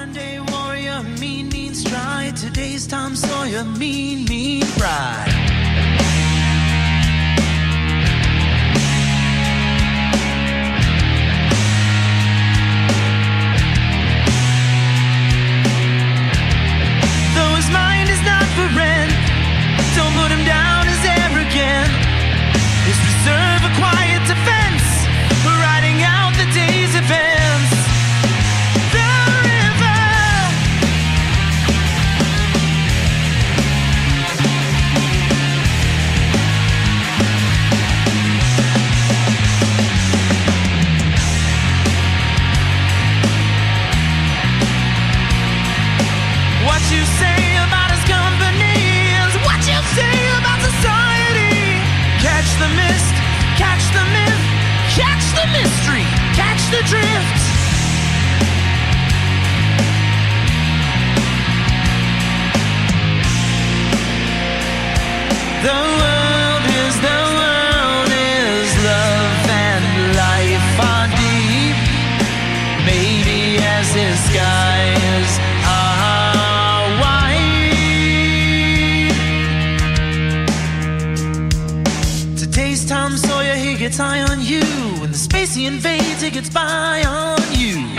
Monday warrior, mean stride. Today's Tom Sawyer, mean pride. Though his mind is not for rent, don't put him down as arrogant. His reserve a quiet defense, riding out the day's events. The river, what you say about his company is what you say about society. Catch the mist, catch the myth, catch the mystery, catch the drift. The world is love and life are deep. Maybe as the skies are wide. Today's Tom Sawyer, he gets high on you. When the space he invades, he gets by on you.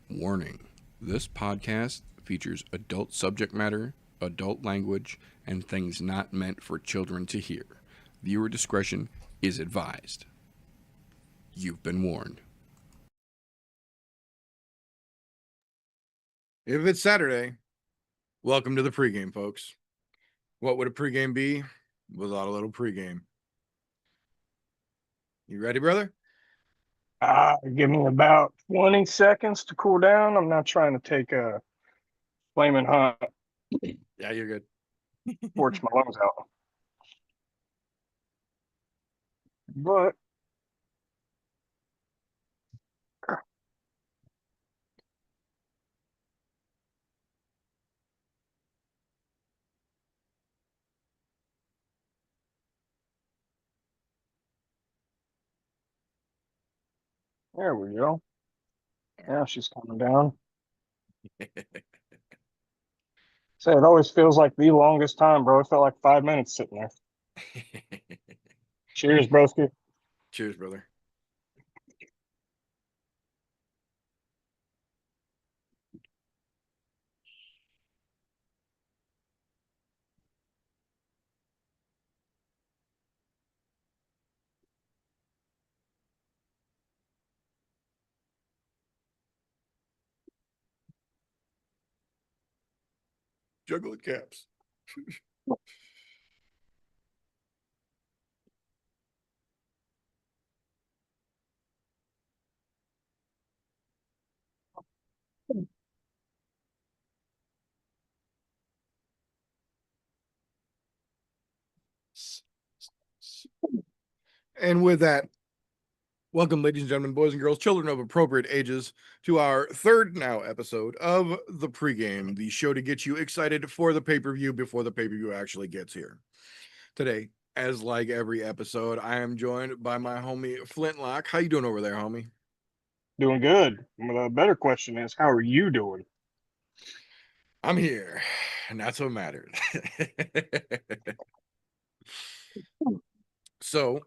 Warning: this podcast features adult subject matter, adult language, and things not meant for children to hear. Viewer discretion is advised. You've been warned. If it's Saturday, welcome to the pregame, folks. What would a pregame be without a little pregame? You ready, brother? Give me about 20 seconds to cool down. I'm not trying to take a flaming hot, Yeah, you're good. torch my lungs out. But there we go. Now she's coming down. So it always feels like the longest time, bro. It felt like 5 minutes sitting there. Cheers, broski. Cheers, brother. Juggle caps. And with that, welcome, ladies and gentlemen, boys and girls, children of appropriate ages, to our third now episode of the pregame, the show to get you excited for the pay-per-view before the pay-per-view actually gets here. Today, as like every episode, I am joined by my homie Flintlock. How you doing over there, homie? Doing good. The better question is, how are you doing? I'm here, and that's what matters. So,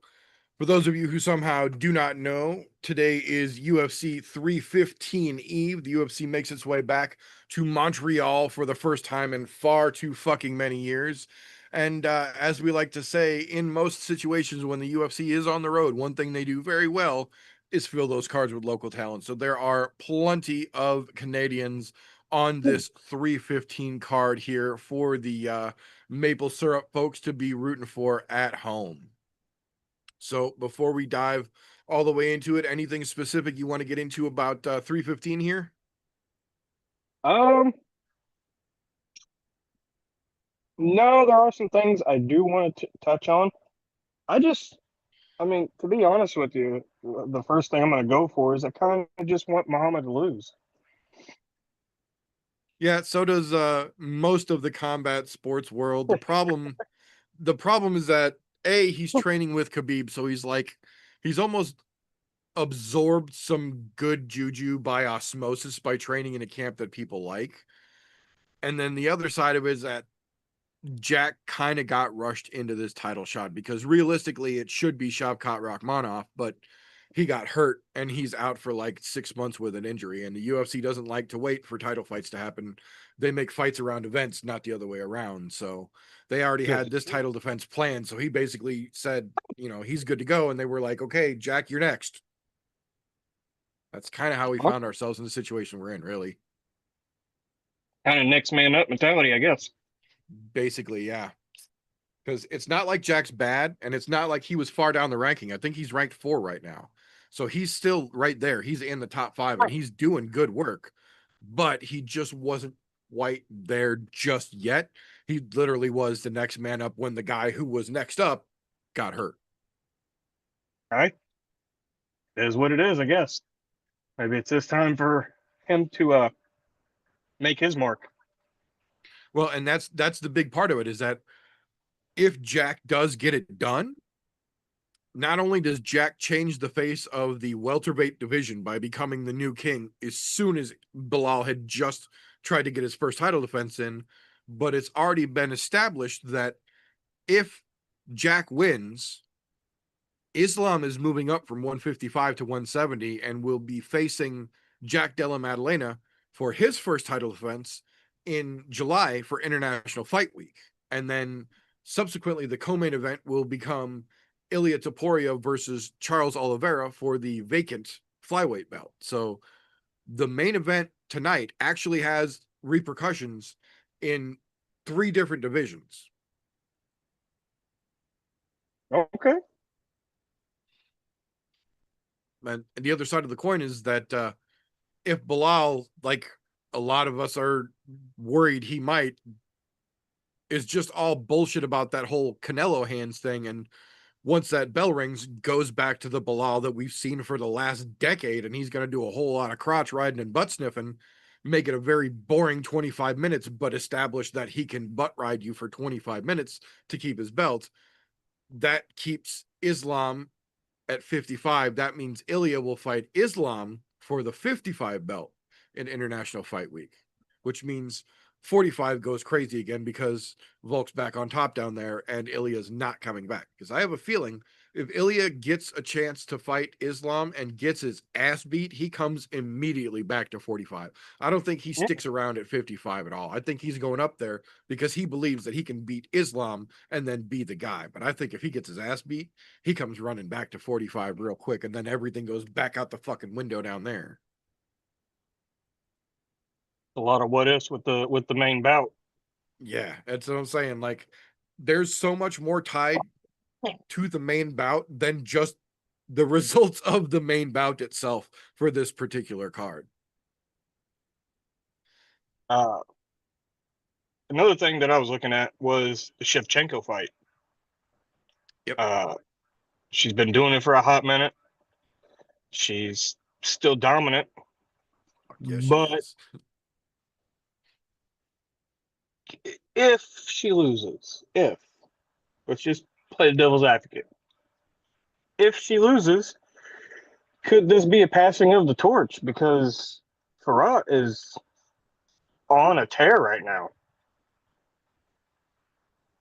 for those of you who somehow do not know, today is UFC 315 Eve. The UFC makes its way back to Montreal for the first time in far too fucking many years. And as we like to say, in most situations when the UFC is on the road, one thing they do very well is fill those cards with local talent. So there are plenty of Canadians on this 315 card here for the maple syrup folks to be rooting for at home. So before we dive all the way into it, anything specific you want to get into about 315 here? No, there are some things I do want to touch on. I mean, to be honest with you, the first thing I'm going to go for is I kind of just want Muhammad to lose. Yeah, so does most of the combat sports world. The problem is that He's training with Khabib, so he's almost absorbed some good juju by osmosis by training in a camp that people like. And then the other side of it is that Jack kind of got rushed into this title shot because realistically it should be Shavkat Rakhmonov, but he got hurt and he's out for like 6 months with an injury. And the UFC doesn't like to wait for title fights to happen. They make fights around events, not the other way around. So they already had this title defense planned. So he basically said, he's good to go. And they were like, okay, Jack, you're next. That's kind of how we found ourselves in the situation we're in, really. Kind of next man up mentality, I guess. Basically, yeah. Because it's not like Jack's bad, and it's not like he was far down the ranking. I think he's ranked 4 right now. So he's still right there. He's in the top 5, and he's doing good work. But he just wasn't quite there just yet. He literally was the next man up when the guy who was next up got hurt. All right. It is what it is, I guess. Maybe it's this time for him to make his mark. Well, and that's the big part of it, is that if Jack does get it done, not only does Jack change the face of the welterweight division by becoming the new king as soon as Bilal had just tried to get his first title defense in, but it's already been established that if Jack wins, Islam is moving up from 155 to 170 and will be facing Jack Della Maddalena for his first title defense in July for International Fight Week. And then subsequently, the co-main event will become Ilia Topuria versus Charles Oliveira for the vacant flyweight belt. So the main event tonight actually has repercussions in 3 different divisions. Okay. And the other side of the coin is that if Bilal, like a lot of us are worried he might, is just all bullshit about that whole Canelo hands thing, and once that bell rings, goes back to the Bilal that we've seen for the last decade, and he's going to do a whole lot of crotch riding and butt sniffing, make it a very boring 25 minutes, but establish that he can butt ride you for 25 minutes to keep his belt. That keeps Islam at 55. That means Ilia will fight Islam for the 55 belt in International Fight Week, which means 45 goes crazy again because Volk's back on top down there and Ilya's not coming back. Because I have a feeling if Ilia gets a chance to fight Islam and gets his ass beat, he comes immediately back to 45. I don't think he sticks around at 55 at all. I think he's going up there because he believes that he can beat Islam and then be the guy. But I think if he gets his ass beat, he comes running back to 45 real quick, and then everything goes back out the fucking window down there. A lot of what ifs with the main bout. Yeah, that's what I'm saying. Like, there's so much more tied to the main bout than just the results of the main bout itself for this particular card. Another thing that I was looking at was the Shevchenko fight. Yep. She's been doing it for a hot minute. She's still dominant. Yes, but if she loses, let's just play the devil's advocate. If she loses, could this be a passing of the torch? Because Farah is on a tear right now.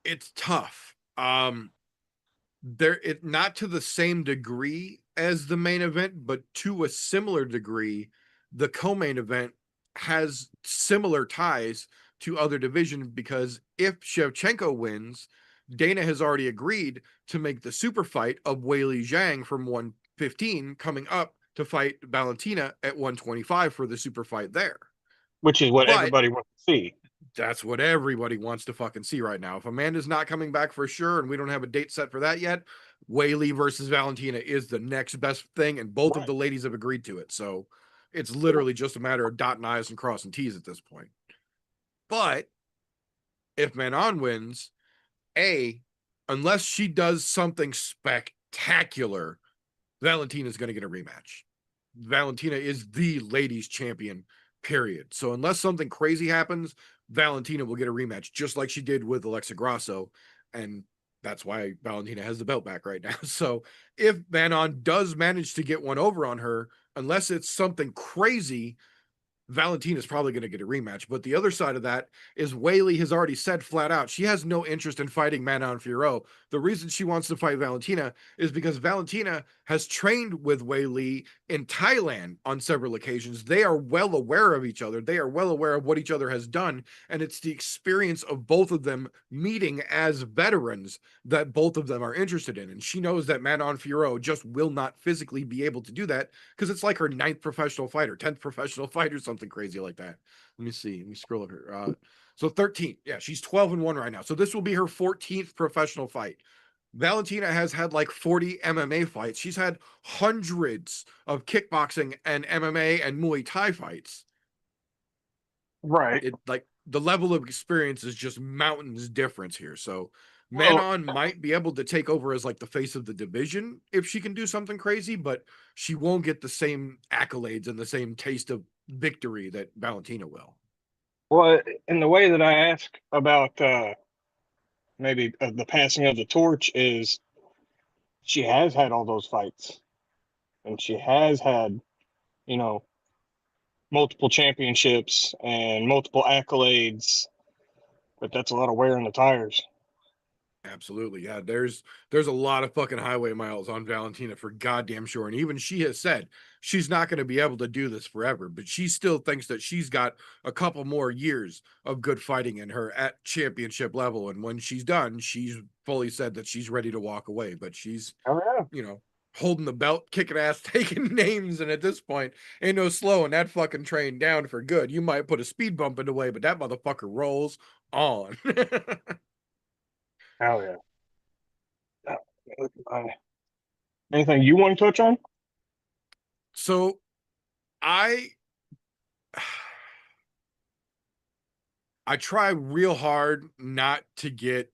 It's tough. It not to the same degree as the main event, but to a similar degree, the co-main event has similar ties to other divisions, because if Shevchenko wins, Dana has already agreed to make the super fight of Weili Zhang from 115 coming up to fight Valentina at 125 for the super fight there. Which is what everybody wants to see. That's what everybody wants to fucking see right now. If Amanda's not coming back for sure, and we don't have a date set for that yet, Weili versus Valentina is the next best thing, and both of the ladies have agreed to it. So it's literally just a matter of dotting I's and crossing T's at this point. But if Manon wins, unless she does something spectacular, Valentina's going to get a rematch. Valentina is the ladies champion, period. So unless something crazy happens, Valentina will get a rematch, just like she did with Alexa Grasso. And that's why Valentina has the belt back right now. So if Manon does manage to get one over on her, unless it's something crazy, Valentina's probably going to get a rematch. But the other side of that is Weili has already said flat out she has no interest in fighting Manon Fiorot. The reason she wants to fight Valentina is because Valentina has trained with Weili in Thailand on several occasions. They are well aware of each other. They are well aware of what each other has done. And it's the experience of both of them meeting as veterans that both of them are interested in. And she knows that Manon Fiorot just will not physically be able to do that because it's like her 9th professional fight or 10th professional fight or something crazy like that. Let me see. Let me scroll up here. So 13. Yeah, she's 12-1 right now. So this will be her 14th professional fight. Valentina has had like 40 MMA fights. She's had hundreds of kickboxing and MMA and Muay Thai fights. Right. It like the level of experience is just mountains difference here. So Well, Manon might be able to take over as like the face of the division if she can do something crazy, but she won't get the same accolades and the same taste of victory that Valentina will. well, in the way that I ask about maybe the passing of the torch is she has had all those fights and she has had, you know, multiple championships and multiple accolades, but that's a lot of wear on the tires. Absolutely. Yeah, there's a lot of fucking highway miles on Valentina for goddamn sure. And even she has said she's not going to be able to do this forever, but she still thinks that she's got a couple more years of good fighting in her at championship level. And when she's done, she's fully said that she's ready to walk away. But she's, Oh yeah. you know, holding the belt, kicking ass, taking names, and at this point, ain't no slowing that fucking train down for good. You might put a speed bump in the way, but that motherfucker rolls on. Hell yeah. Anything you want to touch on? So I I try real hard not to get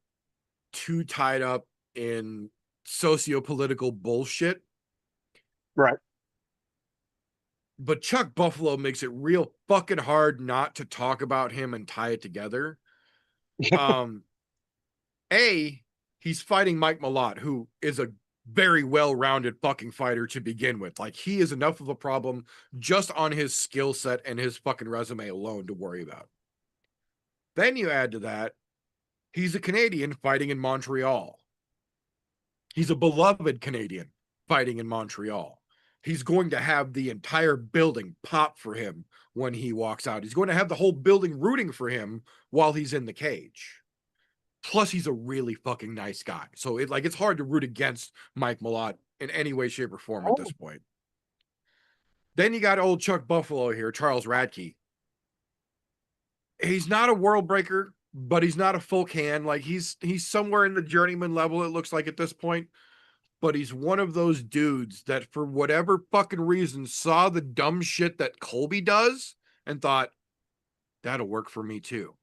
too tied up in socio-political bullshit, Right. but Chuck Buffalo makes it real fucking hard not to talk about him and tie it together. Um he's fighting Mike Malott, who is a very well-rounded fucking fighter to begin with. Like he is enough of a problem just on his skill set and his fucking resume alone to worry about. Then you add to that, he's a Canadian fighting in Montreal. He's a beloved Canadian fighting in Montreal. He's going to have the entire building pop for him when he walks out. He's going to have the whole building rooting for him while he's in the cage. Plus, he's a really fucking nice guy. So it's hard to root against Mike Malott in any way, shape, or form at this point. Then you got old Chuck Buffalo here, Charles Radke. He's not a world breaker, but he's not a full can. Like he's somewhere in the journeyman level, it looks like at this point. But he's one of those dudes that for whatever fucking reason saw the dumb shit that Colby does and thought, that'll work for me too.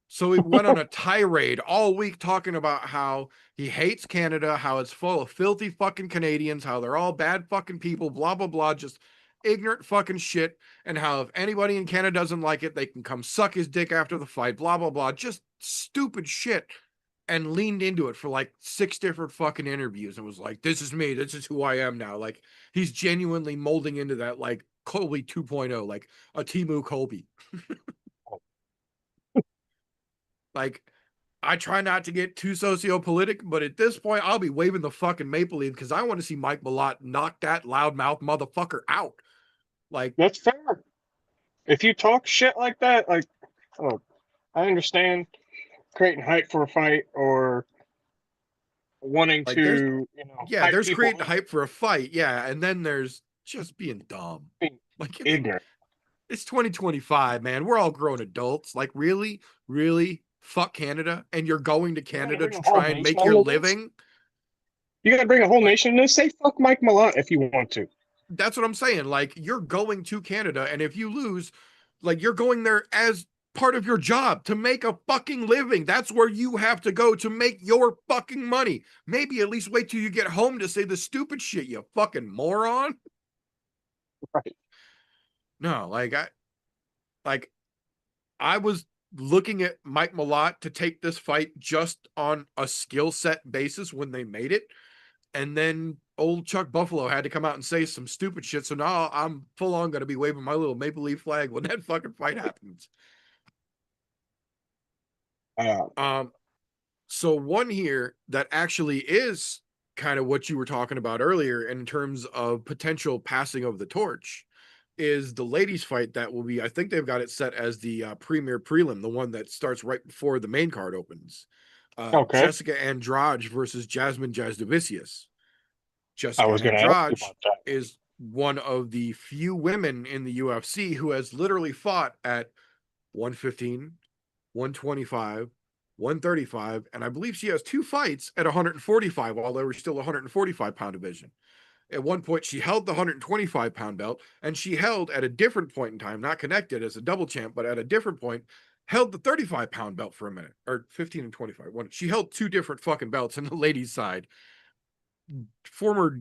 So he went on a tirade all week talking about how he hates Canada, how it's full of filthy fucking Canadians, how they're all bad fucking people, blah, blah, blah, just ignorant fucking shit, and how if anybody in Canada doesn't like it, they can come suck his dick after the fight, blah, blah, blah, just stupid shit, and leaned into it for like 6 different fucking interviews and was like, this is me, this is who I am now. Like he's genuinely molding into that like Colby 2.0, like a Timu Colby. Like, I try not to get too socio-politic, but at this point, I'll be waving the fucking maple leaf because I want to see Mike Malott knock that loudmouth motherfucker out. Like, That's fair. If you talk shit like that, like, oh, I understand creating hype for a fight or wanting like to, yeah, hype there's people creating up, hype for a fight, yeah, and then there's just being dumb. being Like, ignorant. it's 2025, man. We're all grown adults. Like, really, really, fuck Canada, and you're going to Canada bring to a whole try and nation make your into this? living. You got to bring a whole Like, nation in this. Say fuck Mike Malott if you want to. that's what I'm saying. Like, you're going to Canada, and if you lose, like, you're going there as part of your job to make a fucking living. That's where you have to go to make your fucking money. Maybe at least wait till you get home to say the stupid shit, you fucking moron. Right. No, I was looking at Mike Malott to take this fight just on a skill set basis when they made it. And then old Chuck Buffalo had to come out and say some stupid shit. So now I'm full on going to be waving my little Maple Leaf flag when that fucking fight happens. So one here that actually is kind of what you were talking about earlier in terms of potential passing of the torch is the ladies fight that will be, I think they've got it set as the premier prelim, the one that starts right before the main card opens. Okay. Jessica Andrade versus Jasmine Jasdavicius. I Jessica was going to ask you Andrade about that. is one of the few women in the UFC who has literally fought at 115, 125, 135, and I believe she has 2 fights at 145 while they were still 145-pound division. At one point, she held the 125-pound belt, and she held at a different point in time, not connected as a double champ, but at a different point, held the 35-pound belt for a minute, or 15 and 25. She held 2 different fucking belts in the ladies' side. Former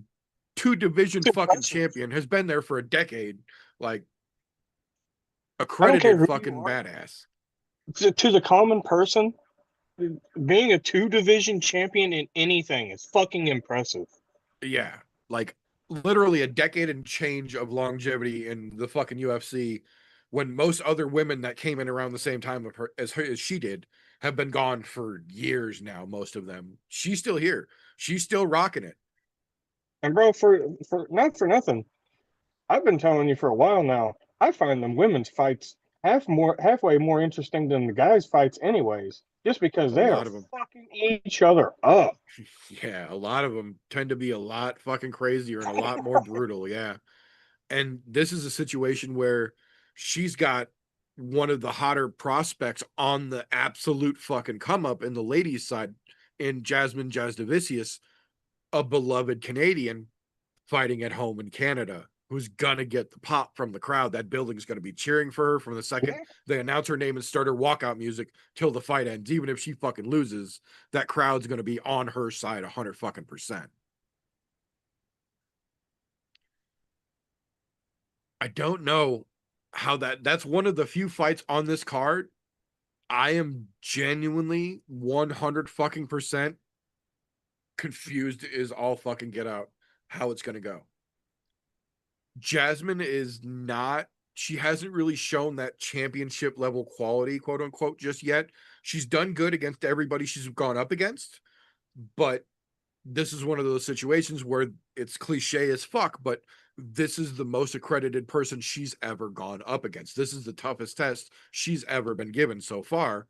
2-division fucking champion, has been there for a decade, like accredited fucking badass. To the common person, being a 2-division champion in anything is fucking impressive. Yeah, like literally a decade and change of longevity in the fucking UFC, when most other women that came in around the same time of her as she did have been gone for years now. Most of them, she's still here. She's still rocking it. And bro, for not for nothing, I've been telling you for a while now. I find them women's fights halfway more interesting than the guys' fights, anyways. Just because they are fucking each other up. Yeah, a lot of them tend to be a lot fucking crazier and a lot more brutal. Yeah, and this is a situation where she's got one of the hotter prospects on the absolute fucking come up in the ladies' side in Jasmine Jasdavicius, a beloved Canadian fighting at home in Canada, who's gonna get the pop from the crowd. That building's gonna be cheering for her from the second they announce her name and start her walkout music till the fight ends. Even if she fucking loses, that crowd's gonna be on her side 100 fucking %. I don't know how that's one of the few fights on this card. I am genuinely 100 fucking % confused is all fucking get out how it's gonna go. Jasmine is not, she hasn't really shown that championship level quality, quote unquote, just yet. She's done good against everybody she's gone up against, but this is one of those situations where it's cliche as fuck, but this is the most accredited person she's ever gone up against. This is the toughest test she's ever been given so far.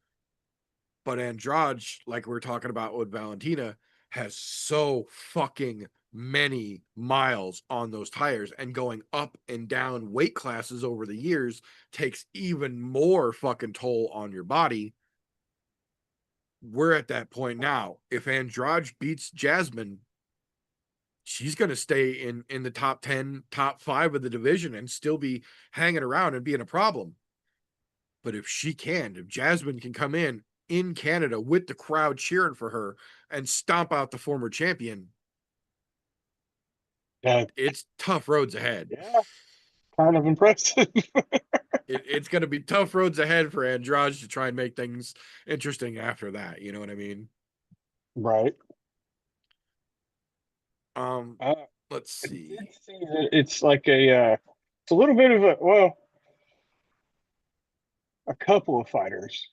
But Andrade, like we're talking about with Valentina, has so fucking many miles on those tires, and going up and down weight classes over the years takes even more fucking toll on your body. We're at that point now. If Andrade beats Jasmine, she's going to stay in the top 10, top 5 of the division and still be hanging around and being a problem. But if Jasmine can come in Canada with the crowd cheering for her and stomp out the former champion, it's tough roads ahead. Yeah, kind of impressive. It's going to be tough roads ahead for Andrade to try and make things interesting after that. You know what I mean? Right. Let's see. It's like it's a little bit of a couple of fighters.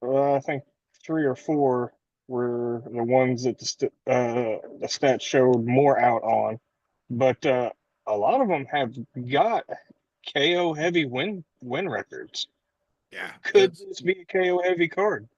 I think 3 or 4 were the ones that the stats showed more out on, but a lot of them have got KO heavy win records. Yeah, could this be a KO heavy card?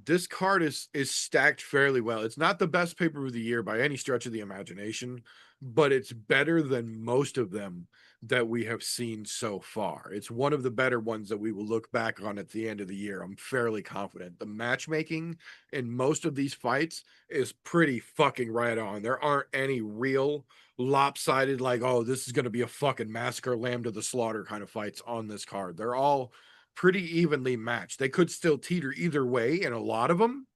This card is stacked fairly well. It's not the best pay-per-view of the year by any stretch of the imagination, but it's better than most of them that we have seen so far. It's one of the better ones that we will look back on at the end of the year. I'm fairly confident. The matchmaking in most of these fights is pretty fucking right on. There aren't any real lopsided, like, oh, this is going to be a fucking massacre, lamb to the slaughter kind of fights on this card. They're all pretty evenly matched. They could still teeter either way in a lot of them,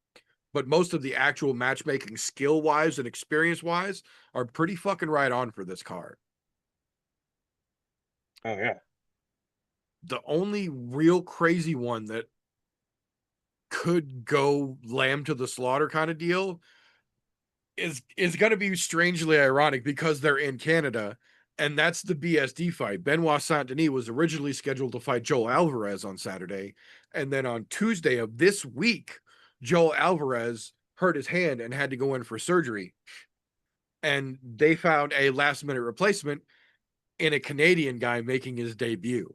but most of the actual matchmaking skill wise and experience wise are pretty fucking right on for this card. Oh yeah. The only real crazy one that could go lamb to the slaughter kind of deal is going to be strangely ironic because they're in Canada, and that's the BSD fight. Benoit Saint Denis was originally scheduled to fight Joel Alvarez on Saturday, and then on Tuesday of this week, Joel Alvarez hurt his hand and had to go in for surgery, and they found a last minute replacement in a Canadian guy making his debut.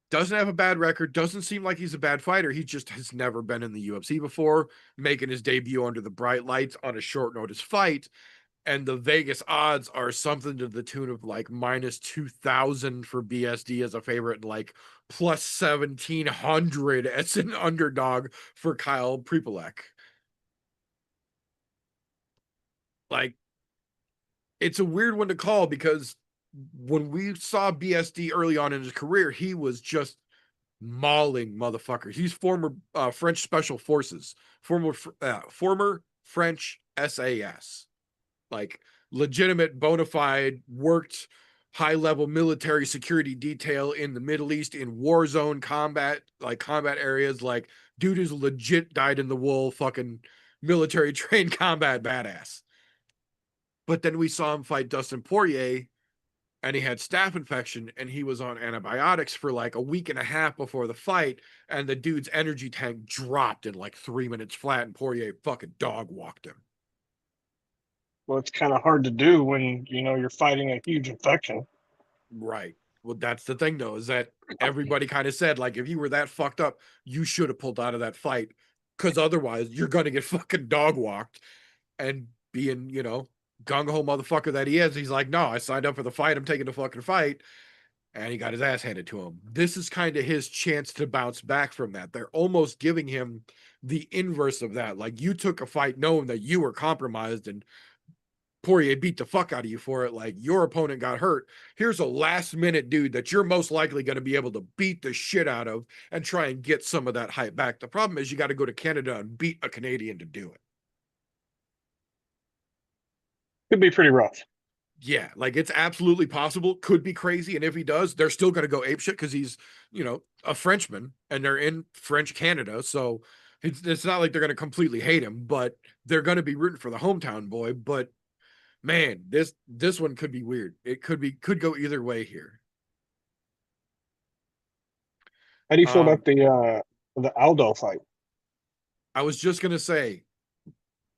Doesn't have a bad record, doesn't seem like he's a bad fighter. He just has never been in the UFC before, making his debut under the bright lights on a short notice fight. And the Vegas odds are something to the tune of like minus 2,000 for BSD as a favorite, and like plus 1,700 as an underdog for Kyle Prepolek. Like, it's a weird one to call because when we saw BSD early on in his career, he was just mauling motherfuckers. He's former French Special Forces, former French SAS, like legitimate, bona fide, worked high level military security detail in the Middle East in war zone combat, like combat areas. Like, dude is legit died in the wool, fucking military trained combat badass. But then we saw him fight Dustin Poirier, and he had staph infection, and he was on antibiotics for like a week and a half before the fight, and the dude's energy tank dropped in like 3 minutes flat, and Poirier fucking dog walked him. Well, it's kind of hard to do when you're fighting a huge infection. Right. Well, that's the thing though, is that everybody kind of said, like, if you were that fucked up, you should have pulled out of that fight, because otherwise you're gonna get fucking dog walked. And being, gung-ho motherfucker that he is, he's like, no, I signed up for the fight, I'm taking the fucking fight, and he got his ass handed to him. This is kind of his chance to bounce back from that. They're almost giving him the inverse of that. Like, you took a fight knowing that you were compromised, and Poirier beat the fuck out of you for it. Like, your opponent got hurt. Here's a last minute dude that you're most likely going to be able to beat the shit out of and try and get some of that hype back. The problem is you got to go to Canada and beat a Canadian to do it. Could be pretty rough. Yeah, like, it's absolutely possible. Could be crazy. And if he does, they're still going to go apeshit because he's, a Frenchman, and they're in French Canada. So it's not like they're going to completely hate him, but they're going to be rooting for the hometown boy. But man, this one could be weird. It could go either way here. How do you feel about the Aldo fight? I was just going to say,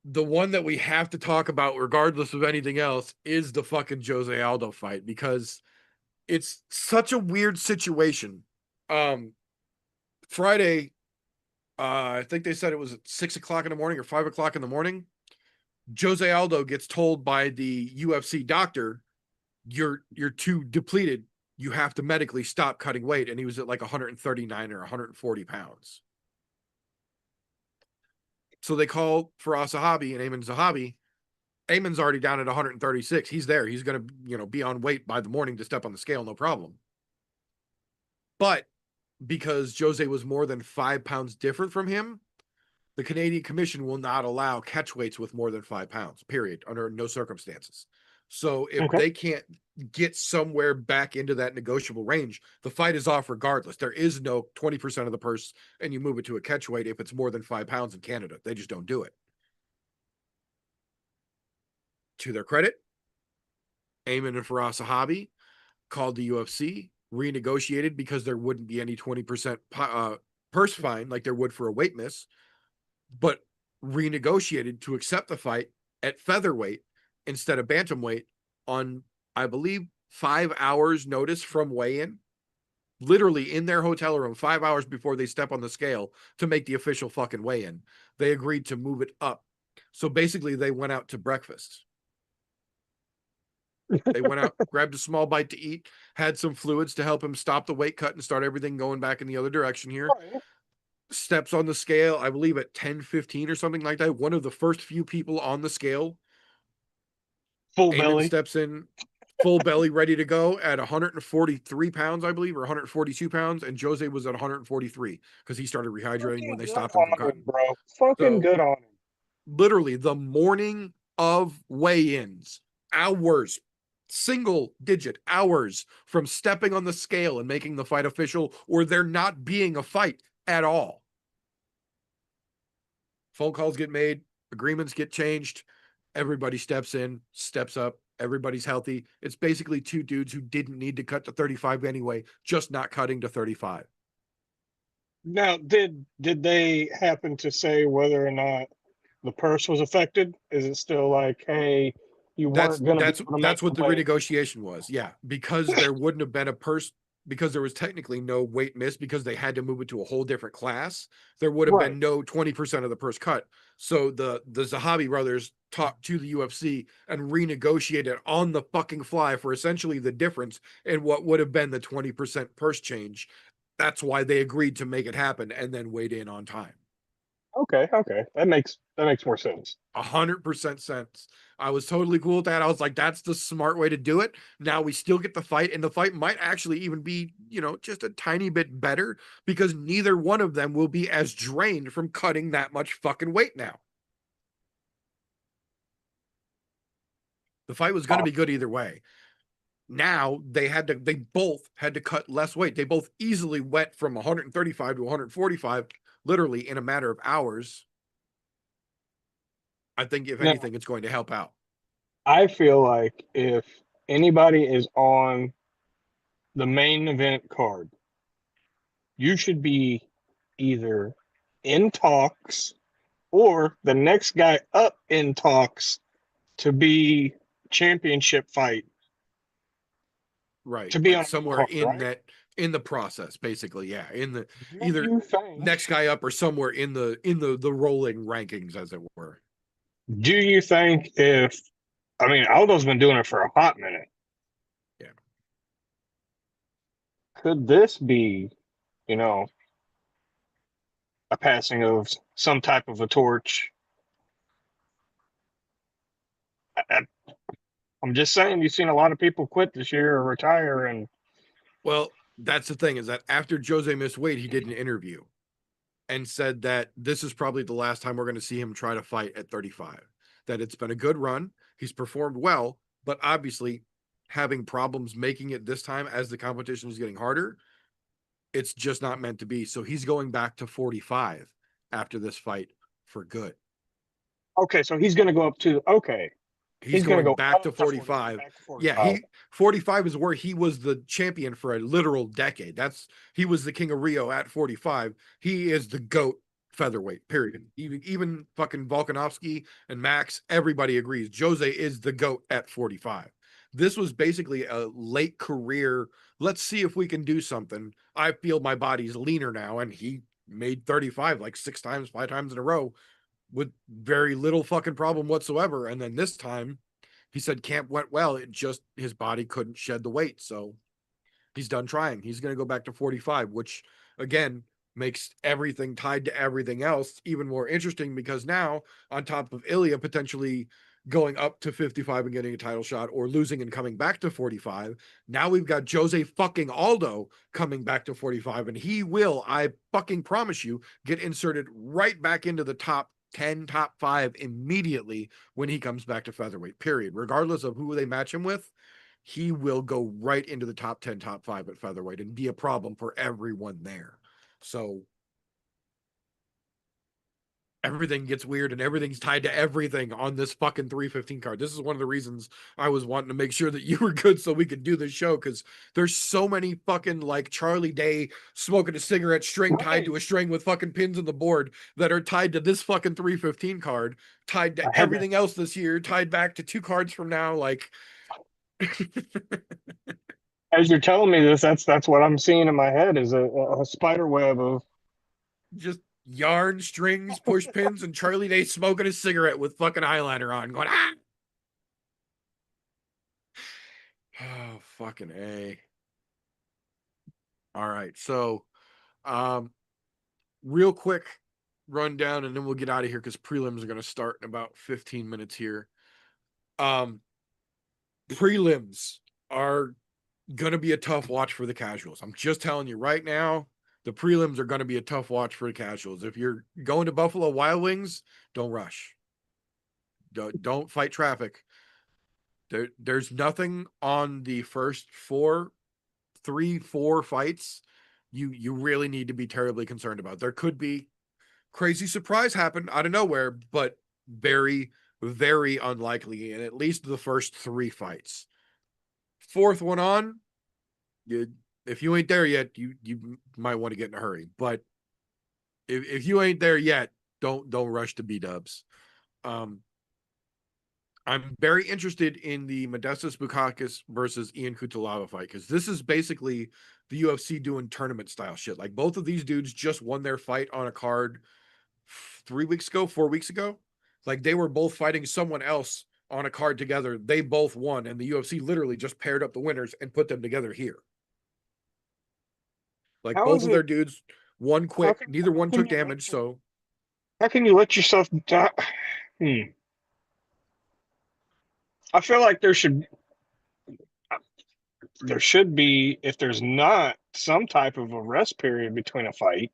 the one that we have to talk about regardless of anything else is the fucking Jose Aldo fight, because it's such a weird situation. Friday, I think they said it was at 6 o'clock in the morning or 5 o'clock in the morning. Jose Aldo gets told by the UFC doctor, you're too depleted. You have to medically stop cutting weight. And he was at like 139 or 140 pounds. So they call Firas Zahabi and Ayman Zahabi. Ayman's already down at 136. He's there. He's going to, be on weight by the morning to step on the scale, no problem. But because Jose was more than 5 pounds different from him, the Canadian Commission will not allow catch weights with more than 5 pounds, period, under no circumstances. So if they can't get somewhere back into that negotiable range, the fight is off regardless. There is no 20% of the purse and you move it to a catch weight if it's more than 5 pounds in Canada. They just don't do it. To their credit, Ayman and Firas Zahabi called the UFC, renegotiated because there wouldn't be any 20% purse fine like there would for a weight miss, but renegotiated to accept the fight at featherweight instead of bantamweight on, I believe, 5 hours notice from weigh-in, literally in their hotel room 5 hours before they step on the scale to make the official fucking weigh-in. They agreed to move it up. So basically they went out to breakfast. They went out, grabbed a small bite to eat, had some fluids to help him stop the weight cut and start everything going back in the other direction here. Steps on the scale, I believe at 10:15 or something like that. One of the first few people on the scale. Full Ayman belly. Steps in, full belly, ready to go at 143 pounds, I believe, or 142 pounds. And Jose was at 143 because he started rehydrating when they stopped him from cutting. Bro. Fucking good on him. Literally the morning of weigh-ins, hours, single digit hours from stepping on the scale and making the fight official, or there not being a fight at all. phone calls get made, agreements get changed, everybody steps in, steps up, everybody's healthy. It's basically two dudes who didn't need to cut to 35 anyway, just not cutting to 35. Now, did they happen to say whether or not the purse was affected? Is it still like, hey, you That's weren't going to be that's able to that's make what the the weight? renegotiation was. Yeah, because there wouldn't have been a purse, because there was technically no weight miss because they had to move it to a whole different class. There would have Right. been no 20% of the purse cut. So the Zahabi brothers talked to the UFC and renegotiated on the fucking fly for essentially the difference in what would have been the 20% purse change. That's why they agreed to make it happen and then weighed in on time. Okay. Okay. That makes more sense. 100% sense. I was totally cool with that. I was like, that's the smart way to do it. Now we still get the fight, and the fight might actually even be, just a tiny bit better because neither one of them will be as drained from cutting that much fucking weight now. The fight was going to be good either way. Now they both had to cut less weight. They both easily went from 135 to 145, literally in a matter of hours. I think if Now, anything, it's going to help out. I feel like if anybody is on the main event card, you should be either in talks or the next guy up in talks to be championship fight. Right. To be Like on a main somewhere card, in right? that, in the process, basically. Yeah. In the Do either you think? next guy up or somewhere in the rolling rankings, as it were. Do you think if I mean Aldo's been doing it for a hot minute? Yeah. Could this be, you know, a passing of some type of a torch? I, I'm just saying, you've seen a lot of people quit this year or retire, and Well, that's the thing, is that after Jose missed weight, he did an interview and said that this is probably the last time we're going to see him try to fight at 35. That it's been a good run. He's performed well, but obviously having problems making it this time as the competition is getting harder, it's just not meant to be. So he's going back to 45 after this fight for good. okay, so he's going to go up to okay, He's he's going to going go back up to to 40, 45. back to Yeah, 45. 45 is where he was the champion for a literal decade. He was the king of Rio at 45. He is the GOAT featherweight, period. Even fucking Volkanovski and Max, everybody agrees. Jose is the GOAT at 45. This was basically a late career. Let's see if we can do something. I feel my body's leaner now, and he made 35 like 6 times, 5 times in a row with very little fucking problem whatsoever. And then this time he said camp went well. It just, his body couldn't shed the weight. So he's done trying. He's going to go back to 45, which again makes everything tied to everything else even more interesting, because now on top of Ilya potentially going up to 55 and getting a title shot, or losing and coming back to 45, now we've got Jose fucking Aldo coming back to 45, and he will, I fucking promise you, get inserted right back into the top 10, top 5 immediately when he comes back to featherweight, period. Regardless of who they match him with, he will go right into the top 10, top 5 at featherweight and be a problem for everyone there. So everything gets weird and everything's tied to everything on this fucking 315 card. This is one of the reasons I was wanting to make sure that you were good so we could do this show, because there's so many fucking like Charlie Day smoking a cigarette string tied to a string with fucking pins on the board that are tied to this fucking 315 card, tied to everything else this year, tied back to 2 cards from now. Like, As you're telling me this, that's what I'm seeing in my head is a spider web of just yarn, strings, push pins, and Charlie Day smoking a cigarette with fucking eyeliner on, going, ah! Oh, fucking A. All right. So, real quick rundown, and then we'll get out of here because prelims are going to start in about 15 minutes here. Prelims are going to be a tough watch for the casuals. I'm just telling you right now, the prelims are going to be a tough watch for the casuals. If you're going to Buffalo Wild Wings, don't rush. Don't fight traffic. There's nothing on the first 3-4 fights you really need to be terribly concerned about. There could be, crazy surprise happened out of nowhere, but very, very unlikely in at least the first 3 fights. Fourth one on, if you ain't there yet, you might want to get in a hurry. But if you ain't there yet, don't rush to B-dubs. I'm very interested in the Modestas Bukauskas versus Ian Cutelaba fight, because this is basically the UFC doing tournament style shit. Like, both of these dudes just won their fight on a card 4 weeks ago. Like, they were both fighting someone else on a card together. They both won, and the UFC literally just paired up the winners and put them together here. Like, both of their dudes won quick. Neither one took damage, so how can you let yourself die? I feel like there should be, if there's not some type of a rest period between a fight.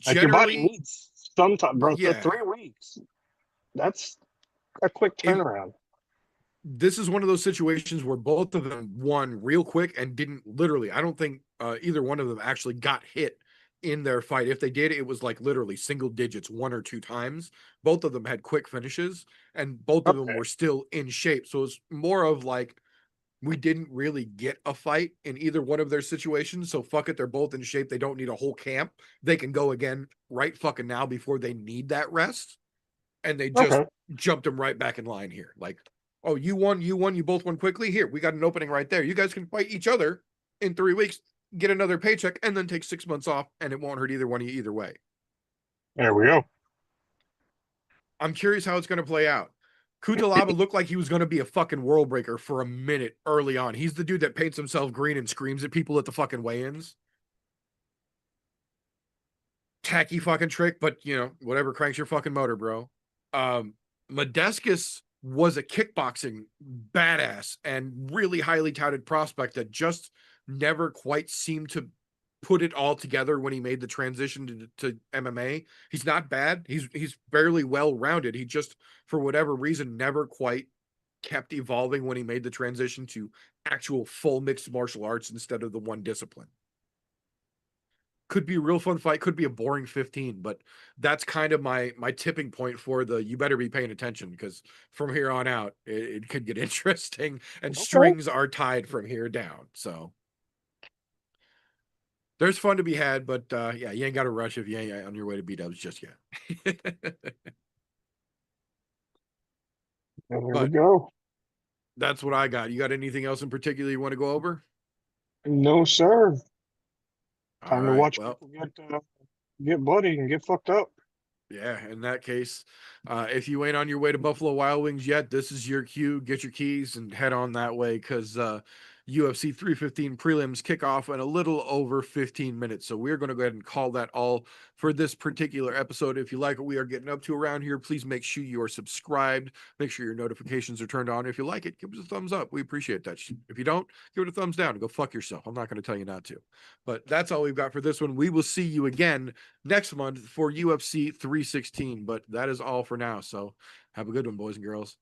Like, your body needs some time, bro. Yeah. 3 weeks. That's a quick turnaround. This is one of those situations where both of them won real quick and didn't literally. I don't think either one of them actually got hit in their fight. If they did, it was like literally single digits 1 or 2 times. Both of them had quick finishes, and both of them were still in shape. So it's more of like, we didn't really get a fight in either one of their situations. So fuck it, they're both in shape. They don't need a whole camp. They can go again right fucking now before they need that rest. And they just jumped them right back in line here. Like, oh, you won, you both won quickly. Here, we got an opening right there. You guys can fight each other in 3 weeks, get another paycheck, and then take 6 months off, and it won't hurt either one of you either way. There we go. I'm curious how it's going to play out. Cutelaba looked like he was going to be a fucking world breaker for a minute early on. He's the dude that paints himself green and screams at people at the fucking weigh-ins. Tacky fucking trick, but, you know, whatever cranks your fucking motor, bro. Modestas was a kickboxing badass and really highly touted prospect that just never quite seemed to put it all together when he made the transition to MMA. He's not bad. He's fairly well-rounded. He just, for whatever reason, never quite kept evolving when he made the transition to actual full mixed martial arts instead of the one discipline. Could be a real fun fight, could be a boring 15, but that's kind of my tipping point for the you better be paying attention, because from here on out, it could get interesting, and strings are tied from here down. So there's fun to be had, but yeah, you ain't got to rush if you ain't on your way to B-dubs just yet. There we go. That's what I got. You got anything else in particular you want to go over? No, sir. Time to watch people get bloody and get fucked up. Yeah, in that case, if you ain't on your way to Buffalo Wild Wings yet, this is your cue. Get your keys and head on that way, because UFC 315 prelims kick off in a little over 15 minutes. So we're going to go ahead and call that all for this particular episode. If you like what we are getting up to around here, please make sure you are subscribed. Make sure your notifications are turned on. If you like it, give us a thumbs up. We appreciate that. If you don't, give it a thumbs down and go fuck yourself. I'm not going to tell you not to. But that's all we've got for this one. We will see you again next month for UFC 316. But that is all for now. So have a good one, boys and girls.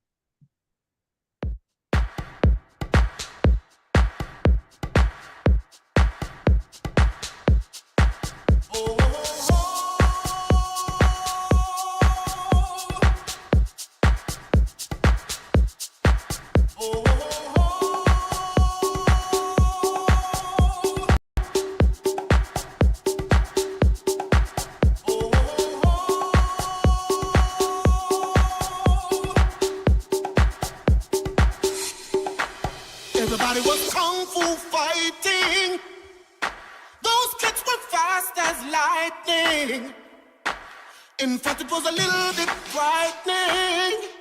Everybody was kung fu fighting. Those kicks were fast as lightning. In fact, it was a little bit frightening.